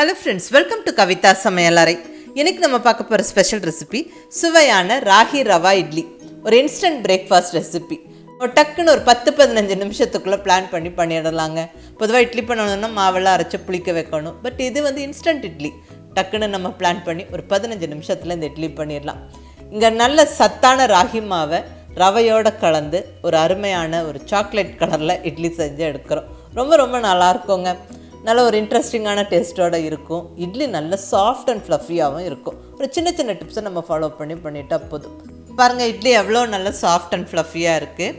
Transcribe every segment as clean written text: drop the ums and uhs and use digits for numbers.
Hello friends, welcome to Kavitha சமையலறை. இன்றைக்கி நம்ம பார்க்க போகிற ஸ்பெஷல் ரெசிபி சுவையான ராகி ரவா இட்லி. ஒரு இன்ஸ்டன்ட் பிரேக்ஃபாஸ்ட் ரெசிபி. டக்குன்னு ஒரு 10-15 நிமிஷத்துக்குள்ளே பிளான் பண்ணிடலாங்க. பொதுவாக இட்லி பண்ணணும்னா மாவெல்லாம் அரைச்சி புளிக்க வைக்கணும். பட் இது இன்ஸ்டன்ட் இட்லி. டக்குன்னு நம்ம பிளான் பண்ணி ஒரு 15 நிமிஷத்தில் இந்த இட்லி பண்ணிடலாம். இங்கே நல்ல சத்தான ராகி மாவை ரவையோடு கலந்து ஒரு அருமையான ஒரு சாக்லேட் கலரில் இட்லி செஞ்சு எடுக்கிறோம். ரொம்ப நல்லா இருக்குங்க. நல்ல ஒரு இன்ட்ரெஸ்டிங்கான டேஸ்ட்டோடு இருக்கும். இட்லி நல்ல சாஃப்ட் அண்ட் ஃப்ளஃபியாகவும் இருக்கும். ஒரு சின்ன டிப்ஸை நம்ம ஃபாலோ பண்ணிட்டா போதும். பாருங்கள், இட்லி எவ்வளோ நல்ல சாஃப்ட் அண்ட் ஃப்ளஃபியாக இருக்குது.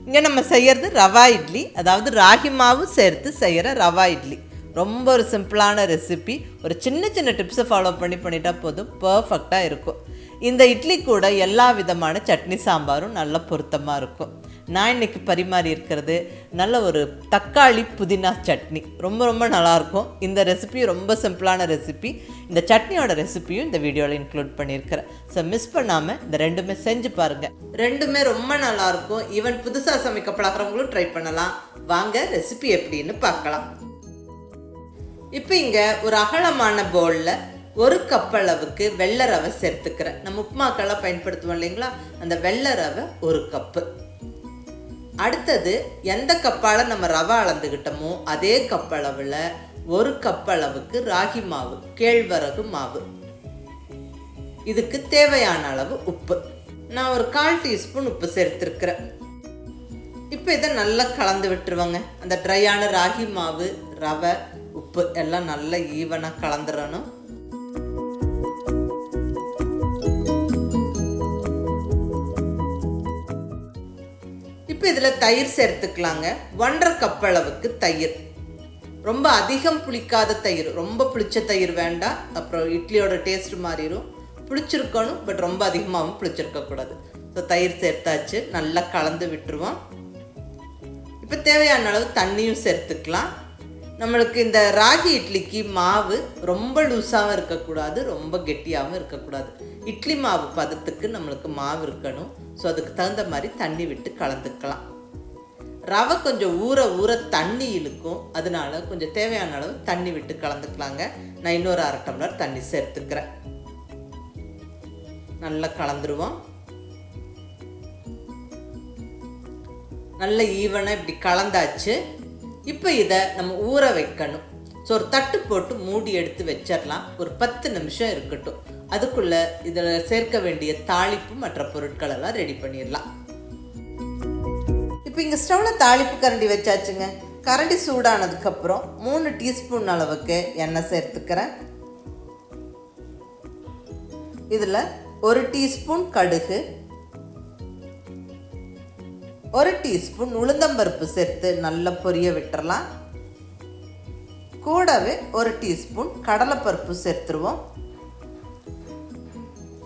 இங்கே நம்ம செய்கிறது ரவா இட்லி, அதாவது ராகி மாவு சேர்த்து செய்கிற ரவா இட்லி. ரொம்ப ஒரு சிம்பிளான ரெசிபி. ஒரு சின்ன டிப்ஸை ஃபாலோ பண்ணிட்டா போதும், பர்ஃபெக்டாக இருக்கும். இந்த இட்லி கூட எல்லா விதமான சட்னி சாம்பாரும் நல்ல பொருத்தமாக இருக்கும். நான் இன்றைக்கி பரிமாறி இருக்கிறது நல்ல ஒரு தக்காளி புதினா சட்னி. ரொம்ப நல்லாயிருக்கும். இந்த ரெசிபி ரொம்ப சிம்பிளான ரெசிபி. இந்த சட்னியோட ரெசிபியும் இந்த வீடியோவில் இன்க்ளூட் பண்ணியிருக்கிறேன். ஸோ மிஸ் பண்ணாமல் இந்த ரெண்டுமே செஞ்சு பாருங்கள். ரெண்டுமே ரொம்ப நல்லாயிருக்கும். ஈவன் புதுசாக சமைக்க பழகிறவங்களும் ட்ரை பண்ணலாம். வாங்க ரெசிபி எப்படின்னு பார்க்கலாம். இப்போ இங்கே ஒரு அகலமான பவுலில் 1 கப் அளவுக்கு வெள்ளை ரவை சேர்த்துக்கிறேன். நம்ம உப்புமாக்கெல்லாம் பயன்படுத்துவோம் இல்லைங்களா, அந்த வெள்ளை ரவை 1 கப்பு. அடுத்தது எந்த கப்பால் நம்ம ரவை அளந்துக்கிட்டோமோ அதே கப் அளவில் 1 கப் அளவுக்கு ராகி மாவு, கேழ்வரகு மாவு. இதுக்கு தேவையான அளவு உப்பு. நான் ஒரு 1/4 டீஸ்பூன் உப்பு சேர்த்துருக்கிறேன். இப்போ இதை நல்லா கலந்து விட்டுருவாங்க. அந்த ட்ரையான ராகி மாவு, ரவை, உப்பு எல்லாம் நல்லா ஈவனாக கலந்துடணும். இப்போ இதில் தயிர் சேர்த்துக்கலாங்க. 1.5 கப் அளவுக்கு தயிர். ரொம்ப அதிகம் புளிக்காத தயிர், ரொம்ப புளிச்ச தயிர் வேண்டாம். அப்புறம் இட்லியோட டேஸ்ட் மாறிடும். புளிச்சிருக்கணும், பட் ரொம்ப அதிகமாகவும் புளிச்சிருக்கக்கூடாது. ஸோ தயிர் சேர்த்தாச்சு, நல்லா கலந்து விட்டுருவோம். இப்போ தேவையான அளவு தண்ணியும் சேர்த்துக்கலாம். நம்மளுக்கு இந்த ராகி இட்லிக்கு மாவு ரொம்ப லூஸாகவும் இருக்கக்கூடாது, ரொம்ப கெட்டியாகவும் இருக்கக்கூடாது. இட்லி மாவு பதத்துக்கு நம்மளுக்கு மாவு இருக்கணும். ஸோ அதுக்கு தகுந்த மாதிரி தண்ணி விட்டு கலந்துக்கலாம். ரவை கொஞ்சம் ஊற தண்ணி இழுக்கும். அதனால கொஞ்சம் தேவையான அளவு தண்ணி விட்டு கலந்துக்கலாங்க. நான் இன்னொரு 1/2 டம்ளர் தண்ணி சேர்த்துக்கிறேன். நல்லா கலந்துருவோம். நல்ல ஈவனாக இப்படி கலந்தாச்சு. இப்போ இதை நம்ம ஊற வைக்கணும். ஸோ ஒரு தட்டு போட்டு மூடி எடுத்து வச்சிடலாம். ஒரு 10 நிமிஷம் இருக்கட்டும். அதுக்குள்ளே இதில் சேர்க்க வேண்டிய தாளிப்பு மற்ற பொருட்கள் எல்லாம் ரெடி பண்ணிடலாம். இப்போ இங்கே ஸ்டவ்வில் தாளிப்பு கரண்டி வச்சாச்சுங்க. கரண்டி சூடானதுக்கப்புறம் 3 டீஸ்பூன் அளவுக்கு எண்ணெய் சேர்த்துக்கிறேன். இதில் 1 டீஸ்பூன் கடுகு, 1 டீஸ்பூன் உளுந்தம்பருப்பு சேர்த்து நல்லா பொரிய விட்டுறலாம். கூடவே 1 டீஸ்பூன் கடலைப்பருப்பு சேர்த்துருவோம்.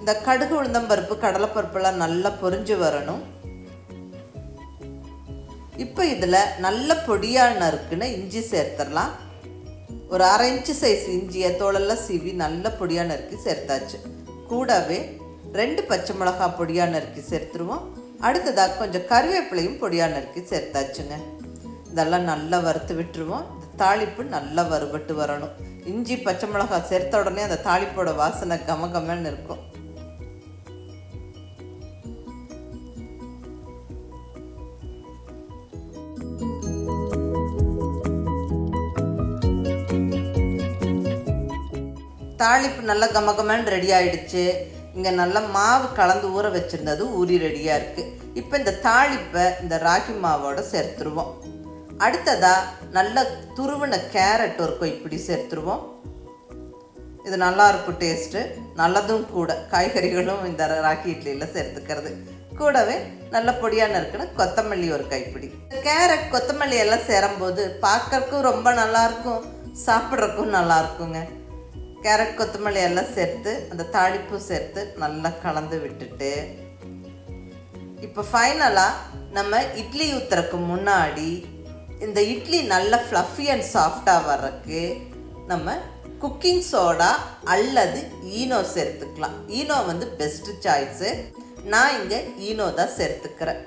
இந்த கடுகு, உளுந்தம்பருப்பு, கடலைப்பருப்பெல்லாம் நல்லா பொரிஞ்சு வரணும். இப்போ இதில் நல்ல பொடியாக நறுக்குன்னு இஞ்சி சேர்த்துடலாம். ஒரு 1/2 இன்ச்சு சைஸ் இஞ்சியை தோலெல்லாம் சீவி நல்ல பொடியாக நறுக்கி சேர்த்தாச்சு. கூடவே 2 பச்சை மிளகாய் பொடியாக நறுக்கி சேர்த்துருவோம். அடுத்ததாக கொஞ்சம் கருவேப்பிலையும் பொடியாக நறுக்கி சேர்த்தாச்சுங்க. இதெல்லாம் நல்லா வறுத்து விட்டுருவோம். இந்த தாளிப்பு நல்லா வறுபட்டு வரணும். இஞ்சி பச்சை மிளகாய் சேர்த்த உடனே அந்த தாளிப்போட வாசனை கமகமன்னு இருக்கும். தாளிப்பு நல்லா கமகமன்னு ரெடி ஆகிடுச்சு. இங்கே நல்லா மாவு கலந்து ஊற வச்சுருந்தது ஊறி ரெடியாக இருக்குது. இப்போ இந்த தாளிப்பை இந்த ராகி மாவோடு சேர்த்துருவோம். அடுத்ததாக நல்லா துருவின கேரட் ஒரு கைப்பிடி சேர்த்துருவோம். இது நல்லாயிருக்கும் டேஸ்ட்டு, நல்லதும் கூட. காய்கறிகளும் இந்த ராகி இட்லியில் சேர்த்துக்கிறது. கூடவே நல்ல பொடியாக நறுக்குன்னு கொத்தமல்லி ஒரு கைப்பிடி. கேரட், கொத்தமல்லி எல்லாம் சேரும்போது பார்க்கறதுக்கும் ரொம்ப நல்லாயிருக்கும், சாப்பிட்றதுக்கும் நல்லாயிருக்குங்க. கேரட், கொத்தமல்லி எல்லாம் சேர்த்து அந்த தாளிப்பு சேர்த்து நல்லா கலந்து விட்டுட்டு, இப்போ ஃபைனலாக நம்ம இட்லி ஊற்றுறதுக்கு முன்னாடி இந்த இட்லி நல்லா ஃப்ளஃபி அண்ட் சாஃப்டாக வர்றதுக்கு நம்ம குக்கிங் சோடா அல்லது ஈனோ சேர்த்துக்கலாம். Eno best choice. நான் இங்கே ஈனோ தான் சேர்த்துக்கிறேன்.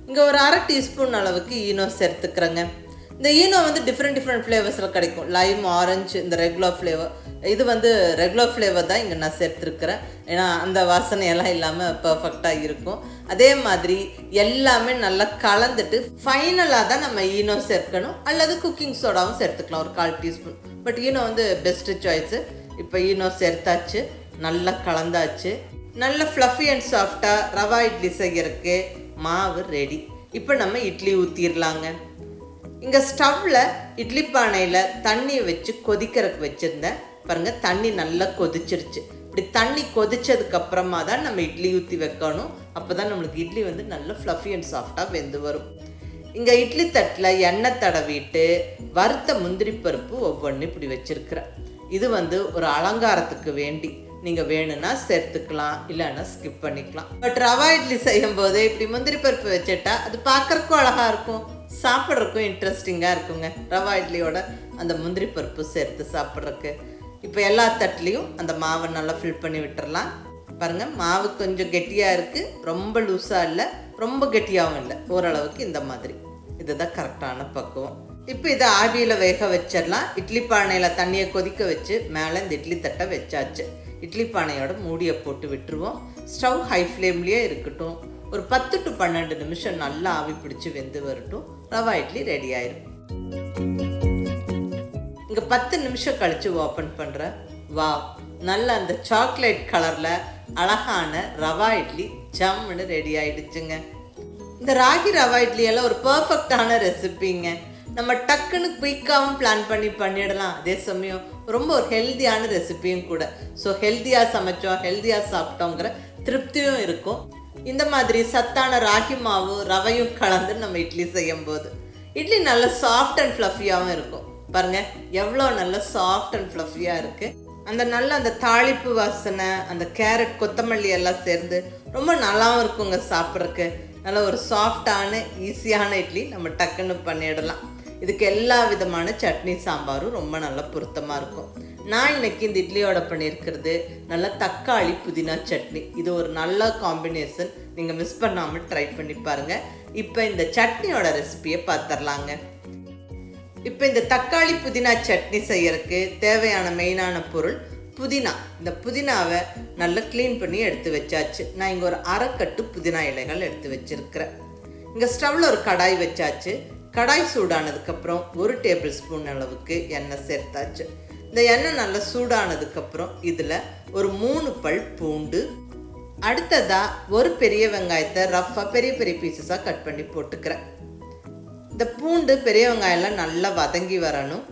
இங்கே ஒரு 1/2 டீஸ்பூன் அளவுக்கு ஈனோ சேர்த்துக்கிறேங்க. இந்த ஈனோ வந்து டிஃப்ரெண்ட் ஃப்ளேவர்ஸில் கிடைக்கும். லைம், ஆரஞ்சு, இந்த ரெகுலர் ஃப்ளேவர். இது வந்து ரெகுலர் ஃப்ளேவர் தான் இங்கே நான் சேர்த்துருக்கிறேன். ஏன்னா அந்த வாசனையெல்லாம் இல்லாமல் பர்ஃபெக்டாக இருக்கும். அதே மாதிரி எல்லாமே நல்லா கலந்துட்டு ஃபைனலாக தான் நம்ம ஈனோ சேர்க்கணும், அல்லது குக்கிங் சோடாவும் சேர்த்துக்கலாம் ஒரு 1/4 டீஸ்பூன். பட் ஈனோ வந்து பெஸ்ட்டு சாய்ஸு. இப்போ ஈனோ சேர்த்தாச்சு, நல்லா கலந்தாச்சு. நல்ல ஃப்ளஃபி அண்ட் சாஃப்டாக ரவா இட்லி செய்யறதுக்கு மாவு ரெடி. இப்போ நம்ம இட்லி ஊற்றிடலாங்க. இங்கே ஸ்டவ்வில் இட்லி பானையில் தண்ணியை வச்சு கொதிக்கிறதுக்கு வச்சுருந்தேன். பாருங்கள், தண்ணி நல்லா கொதிச்சிருச்சு. இப்படி தண்ணி கொதிச்சதுக்கப்புறமா தான் நம்ம இட்லி ஊற்றி வைக்கணும். அப்போ தான் நம்மளுக்கு இட்லி வந்து நல்ல ஃப்ளஃபி அண்ட் சாஃப்டாக வெந்து வரும். இங்கே இட்லி தட்டில் எண்ணெய் தடவிட்டு வறுத்த முந்திரி பருப்பு ஒவ்வொன்று இப்படி வச்சுருக்கிறேன். இது வந்து ஒரு அலங்காரத்துக்கு வேண்டி நீங்கள் வேணும்னா சேர்த்துக்கலாம், இல்லைன்னா ஸ்கிப் பண்ணிக்கலாம். பட் ரவா இட்லி செய்யும் போது இப்படி முந்திரி பருப்பு வச்சுட்டா அது பார்க்குறக்கும் அழகாக இருக்கும், சாப்பிட்றதுக்கும் இன்ட்ரெஸ்டிங்காக இருக்குங்க. ரவா இட்லியோட அந்த முந்திரி பருப்பு சேர்த்து சாப்பிட்றதுக்கு. இப்போ எல்லா தட்டுலேயும் அந்த மாவை நல்லா ஃபில் பண்ணி விட்டுறலாம். பாருங்கள், மாவு கொஞ்சம் கெட்டியாக இருக்குது, ரொம்ப லூஸாக இல்லை, ரொம்ப கெட்டியாகவும் இல்லை, ஓரளவுக்கு இந்த மாதிரி. இதுதான் கரெக்டான பக்குவம். இப்போ இதை ஆவியில் வேக வச்சிடலாம். இட்லி பானையில் தண்ணியை கொதிக்க வச்சு மேலே இந்த இட்லி தட்டை வச்சாச்சு. இட்லி பானையோட மூடியை போட்டு விட்டுருவோம். ஸ்டவ் ஹை ஃப்ளேம்லேயே இருக்கட்டும். ஒரு 10 to 12 நிமிஷம் நல்லா ஆவி பிடிச்சி வெந்து வரட்டும். ரவா இட்லி ரெடி ஆயிடும். இங்கே 10 நிமிஷம் கழித்து ஓப்பன் பண்ணுறேன். வா, நல்ல அந்த சாக்லேட் கலரில் அழகான ரவா இட்லி ஜம்முன்னு ரெடி ஆயிடுச்சுங்க. இந்த ராகி ரவா இட்லியெல்லாம் ஒரு பர்ஃபெக்டான ரெசிபிங்க. நம்ம டக்குன்னு குயிக்காகவும் பிளான் பண்ணி பண்ணிடலாம். அதே சமயம் ரொம்ப ஒரு ஹெல்த்தியான ரெசிபியும் கூட. ஸோ ஹெல்த்தியாக சமைச்சோம், ஹெல்த்தியாக சாப்பிட்டோங்கிற திருப்தியும் இருக்கும். இந்த மாதிரி சத்தான ராகி மாவு ரவையும் கலந்து நம்ம இட்லி செய்யும் போது இட்லி நல்ல சாஃப்ட் அண்ட் ஃப்ளஃபியாகவும் இருக்கும். பாருங்கள், எவ்வளோ நல்ல சாஃப்ட் அண்ட் ஃப்ளஃபியாக இருக்குது. அந்த தாளிப்பு வாசனை, அந்த கேரட், கொத்தமல்லி எல்லாம் சேர்ந்து ரொம்ப நல்லாவும் இருக்குங்க சாப்பிட்றதுக்கு. நல்ல ஒரு சாஃப்டான ஈஸியான இட்லி நம்ம டக்குன்னு பண்ணிடலாம். இதுக்கு எல்லா விதமான சட்னி சாம்பாரும் ரொம்ப நல்லா பொருத்தமாக இருக்கும். நான் இன்னைக்கு இந்த இட்லியோட பண்ணியிருக்கிறது நல்ல தக்காளி புதினா சட்னி. இது ஒரு நல்ல காம்பினேஷன். நீங்கள் மிஸ் பண்ணாமல் ட்ரை பண்ணி பாருங்கள். இப்போ இந்த சட்னியோட ரெசிபியை பார்த்துடலாங்க. இப்போ இந்த தக்காளி புதினா சட்னி செய்யறதுக்கு தேவையான மெயினான பொருள் புதினா. இந்த புதினாவை நல்லா க்ளீன் பண்ணி எடுத்து வச்சாச்சு. நான் இங்கே ஒரு 1/2 கட்டு புதினா இலைகள் எடுத்து வச்சிருக்கிறேன். இங்கே ஸ்டவ்வில் ஒரு கடாய் வச்சாச்சு. கடாய் சூடானதுக்கப்புறம் 1 டேபிள் ஸ்பூன் அளவுக்கு எண்ணெய் சேர்த்தாச்சு. இந்த எண்ணெய் நல்லா சூடானதுக்கப்புறம் இதில் ஒரு 3 பல் பூண்டு, அடுத்ததாக ஒரு பெரிய வெங்காயத்தை ரஃப்பாக பெரிய பெரிய பீசஸாக கட் பண்ணி போட்டுக்கிறேன். இந்த பூண்டு பெரிய வெங்காயம்லாம் நல்லா வதங்கி வரணும்.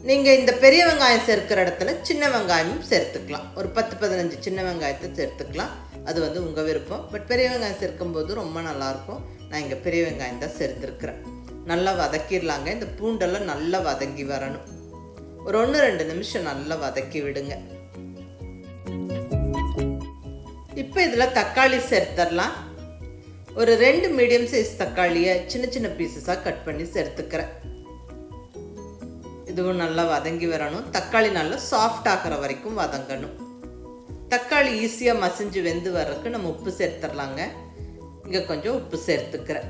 நீங்கள் இந்த பெரிய வெங்காயம் சேர்க்கிற இடத்துல சின்ன வெங்காயமும் சேர்த்துக்கலாம். ஒரு 10-15 சின்ன வெங்காயத்தை சேர்த்துக்கலாம். அது வந்து உங்கள் விருப்பம். பட் பெரிய வெங்காயம் சேர்க்கும்போது ரொம்ப நல்லாயிருக்கும். நான் இங்கே பெரிய வெங்காயம் தான் சேர்த்துருக்குறேன். நல்லா வதக்கிடலாங்க. இந்த பூண்டெல்லாம் நல்லா வதங்கி வரணும். ஒரு 1-2 நிமிஷம் நல்லா வதக்கி விடுங்க. இப்போ இதில் தக்காளி சேர்த்துடலாம். ஒரு 2 மீடியம் சைஸ் தக்காளியை சின்ன சின்ன பீசஸாக கட் பண்ணி சேர்த்துக்கிறேன். இதுவும் நல்லா வதங்கி வரணும். தக்காளி நல்லா சாஃப்ட் ஆகிற வரைக்கும் வதங்கணும். தக்காளி ஈஸியாக மசிஞ்சு வெந்து வர்றதுக்கு நம்ம உப்பு சேர்த்துடலாங்க. இங்கே கொஞ்சம் உப்பு சேர்த்துக்கிறேன்.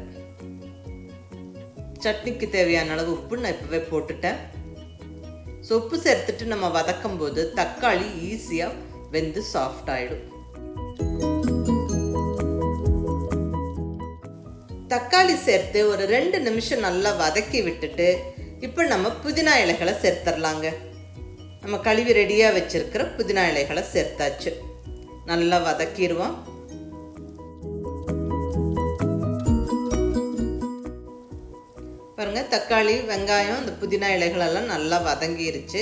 சட்னிக்கு தேவையான அளவு உப்பு நான் இப்போவே போட்டுட்டேன். ஸோ உப்பு சேர்த்துட்டு நம்ம வதக்கும் போது தக்காளி ஈஸியாக வெந்து சாஃப்ட் ஆகிடும். தக்காளி சேர்த்து ஒரு 2 நிமிஷம் நல்லா வதக்கி விட்டுட்டு இப்போ நம்ம புதினா இலைகளை சேர்த்துடலாங்க. நம்ம கழுவி ரெடியாக வச்சிருக்கிற புதினா இலைகளை சேர்த்தாச்சு. நல்லா வதக்கிடுவோம். பாருங்கள், தக்காளி, வெங்காயம், இந்த புதினா இலைகளெல்லாம் நல்லா வதங்கிருச்சு.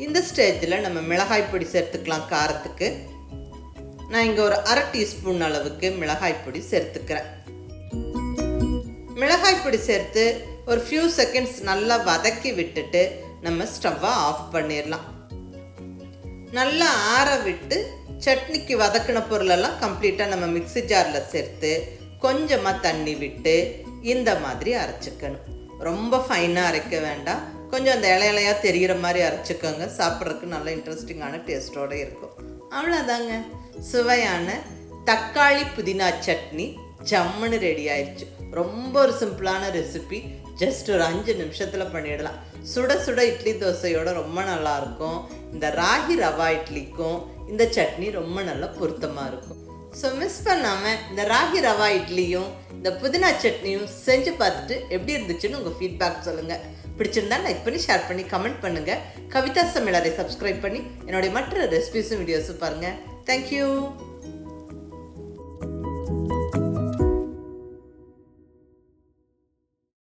இந்த ஸ்டேஜில் நம்ம மிளகாய் பொடி சேர்த்துக்கலாம். காரத்துக்கு நான் இங்கே ஒரு 1/2 டீஸ்பூன் அளவுக்கு மிளகாய் பொடி சேர்த்துக்கிறேன். மிளகாய் பொடி சேர்த்து ஒரு ஃபியூ செகண்ட்ஸ் நல்லா வதக்கி விட்டுட்டு நம்ம ஸ்டவ்வை ஆஃப் பண்ணிடலாம். நல்லா ஆற விட்டு சட்னிக்கு வதக்கின பொருளெல்லாம் கம்ப்ளீட்டாக நம்ம மிக்ஸி ஜாரில் சேர்த்து கொஞ்சமாக தண்ணி விட்டு இந்த மாதிரி அரைச்சிக்கணும். ரொம்ப ஃபைனாக அரைக்க வேண்டாம். கொஞ்சம் அந்த இலையாக தெரிகிற மாதிரி அரைச்சிக்கோங்க. சாப்பிட்றதுக்கு நல்ல இன்ட்ரெஸ்டிங்கான டேஸ்ட்டோடு இருக்கும். அவ்வளோதாங்க, சுவையான தக்காளி புதினா சட்னி ஜம்முன்னு ரெடி ஆயிடுச்சு. ரொம்ப ஒரு சிம்பிளான ரெசிபி. ஜஸ்ட் ஒரு 5 நிமிஷத்தில் பண்ணிடலாம். சுட சுட இட்லி தோசையோட ரொம்ப நல்லாயிருக்கும். இந்த ராகி ரவா இட்லிக்கும் இந்த சட்னி ரொம்ப நல்லா பொருத்தமாக இருக்கும். ஸோ மிஸ் பண்ணாமல் இந்த ராகி ரவா இட்லியும் இந்த புதினா சட்னியும் செஞ்சு பார்த்துட்டு எப்படி இருந்துச்சுன்னு உங்கள் ஃபீட்பேக் சொல்லுங்கள். பிடிச்சிருந்தா லைக் பண்ணி, ஷேர் பண்ணி, கமெண்ட் பண்ணுங்கள். கவிதா சமையலறை சப்ஸ்கிரைப் பண்ணி என்னுடைய மற்ற ரெசிபிஸும் வீடியோஸும் பாருங்கள். தேங்க்யூ.